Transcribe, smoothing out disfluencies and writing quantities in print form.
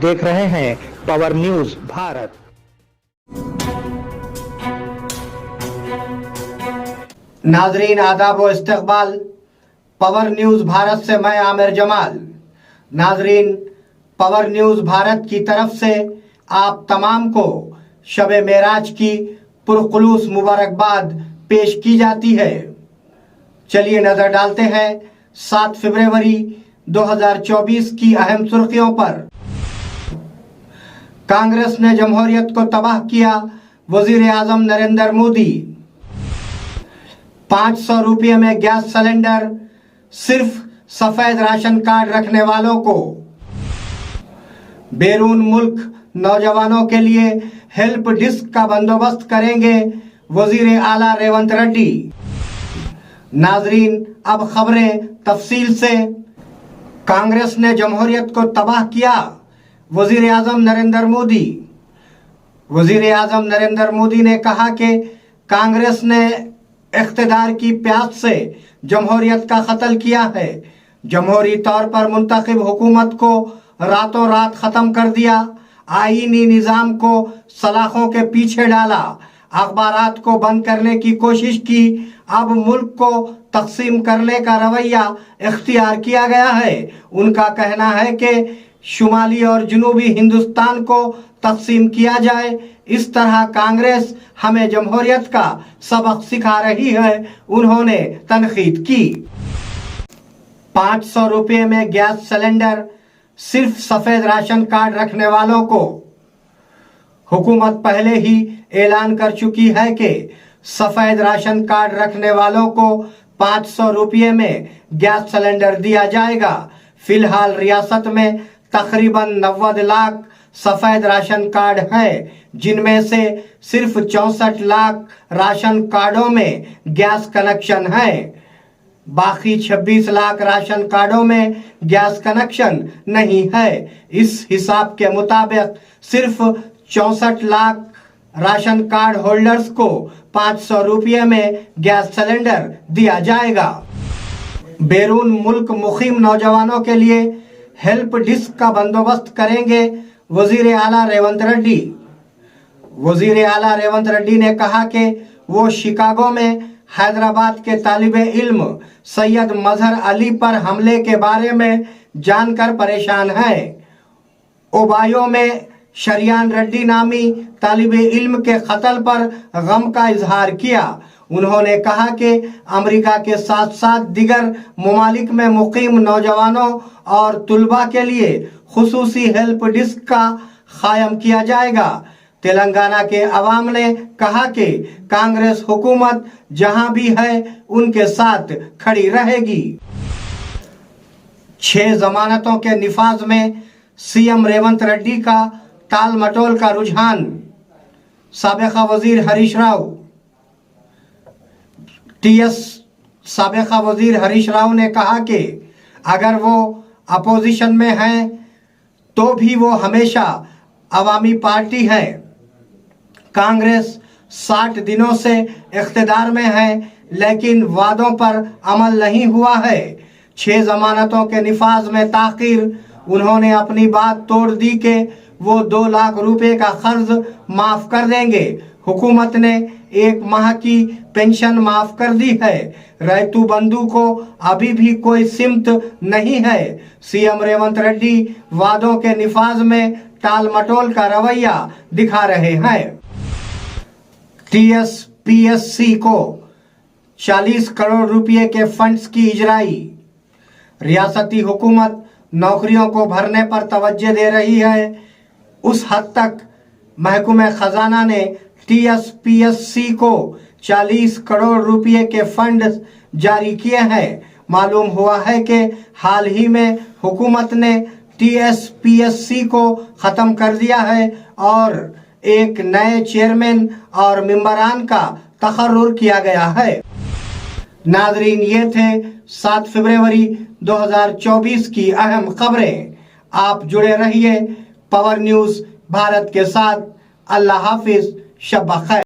देख रहे हैं पावर न्यूज भारत। नाजरीन आदाब व इस्तकबाल। पावर न्यूज भारत से मैं आमिर जमाल। नाजरीन, पावर न्यूज भारत की तरफ से आप तमाम को शब मेराज की पुरखुलूस मुबारकबाद पेश की जाती है। चलिए नजर डालते हैं 7 फरवरी 2024 की अहम सुर्खियों पर। कांग्रेस ने जमहूरियत को तबाह किया, वजीर आजम नरेंद्र मोदी। 500 रुपये में गैस सिलेंडर सिर्फ सफेद राशन कार्ड रखने वालों को। बैरून मुल्क नौजवानों के लिए हेल्प डिस्क का बंदोबस्त करेंगे वजीर आला रेवंत रेड्डी। नाजरीन, अब खबरें तफसील से। कांग्रेस ने जमहूरियत को तबाह किया, वजीर आजम नरेंद्र मोदी। वजीर आजम नरेंद्र मोदी ने कहा कि कांग्रेस ने इख्तिदार की प्यास से जमहूरियत का कत्ल किया है। जमहूरी तौर पर मुंतखब हुकूमत को रातों रात खत्म कर दिया, आईनी निज़ाम को सलाखों के पीछे डाला, अखबारात को बंद करने की कोशिश की। अब मुल्क को तकसीम करने का रवैया इख्तियार किया गया है। उनका कहना है कि शुमाली और जनूबी हिंदुस्तान को तकसीम किया जाए। इस तरह कांग्रेस हमें जमहूरियत का सबक सिखा रही है, उन्होंने तनकीद की। 500 रुपये में गैस सिलेंडर सिर्फ सफेद राशन कार्ड रखने वालों को। हुकूमत पहले ही ऐलान कर चुकी है कि सफेद राशन कार्ड रखने वालों को 500 रुपये में गैस सिलेंडर दिया जाएगा। फिलहाल रियासत में तकरीबन 90 लाख सफेद राशन कार्ड है, जिनमें से सिर्फ 64 लाख राशन कार्डों में गैस कनेक्शन है। बाकी 26 लाख राशन कार्डों में गैस कनेक्शन नहीं है। इस हिसाब के मुताबिक सिर्फ 64 लाख राशन कार्ड होल्डर्स को 500 रुपये में गैस सिलेंडर दिया जाएगा। बैरून मुल्क मुकीम नौजवानों के लिए हेल्प डिस्क का बंदोबस्त करेंगे वजीर आला रेवंत रेड्डी। वजीर आला रेवंत रेड्डी ने कहा कि वो शिकागो में हैदराबाद के तालिबे इल्म सैयद मजहर अली पर हमले के बारे में जानकर परेशान हैं। ओबायो में शरियान रेड्डी नामी तालिबे इल्म के कत्ल पर गम का इजहार किया। उन्होंने कहा कि अमेरिका के साथ साथ दिगर ममालिक में मुकीम नौजवानों और तुलबा के लिए खुसूसी हेल्प डिस्क का कायम किया जाएगा। तेलंगाना के अवाम ने कहा कि कांग्रेस हुकूमत जहां भी है उनके साथ खड़ी रहेगी। 6 जमानतों के निफाज में सीएम रेवंत रेड्डी का टाल मटोल का रुझान। साबिका वजीर हरीश राव। टीएस साबिका वजीर हरीश राव ने कहा कि अगर वो अपोजिशन में हैं तो भी वो हमेशा अवामी पार्टी है। कांग्रेस 60 दिनों से इख्तिदार में है, लेकिन वादों पर अमल नहीं हुआ है। 6 जमानतों के निफाज में ताखीर। उन्होंने अपनी बात तोड़ दी कि वो 2 लाख रुपए का कर्ज माफ कर देंगे। हुकूमत ने 1 माह की पेंशन माफ कर दी है। रैतु बंधु को अभी भी कोई सिमत नहीं है। सीएम रेवंत रेड्डी वादों के निफाज में टाल मटोल का रवैया दिखा रहे हैं। टीएसपीएससी को 40 करोड़ रुपए के फंड्स की इजराई। रियासती हुकूमत नौकरियों को भरने पर तवज्जो दे रही है। उस हद तक महकमे खजाना ने टीएसपीएससी को 40 करोड़ रुपए के फंड जारी किए हैं। मालूम हुआ है कि हाल ही में हुकूमत ने टीएसपीएससी को खत्म कर दिया है और एक नए चेयरमैन और मेंबरान का तकर्रुर किया गया है। नाजरीन, ये थे 7 फरवरी 2024 की अहम खबरें। आप जुड़े रहिए पावर न्यूज भारत के साथ। अल्लाह हाफिज, शब खैर।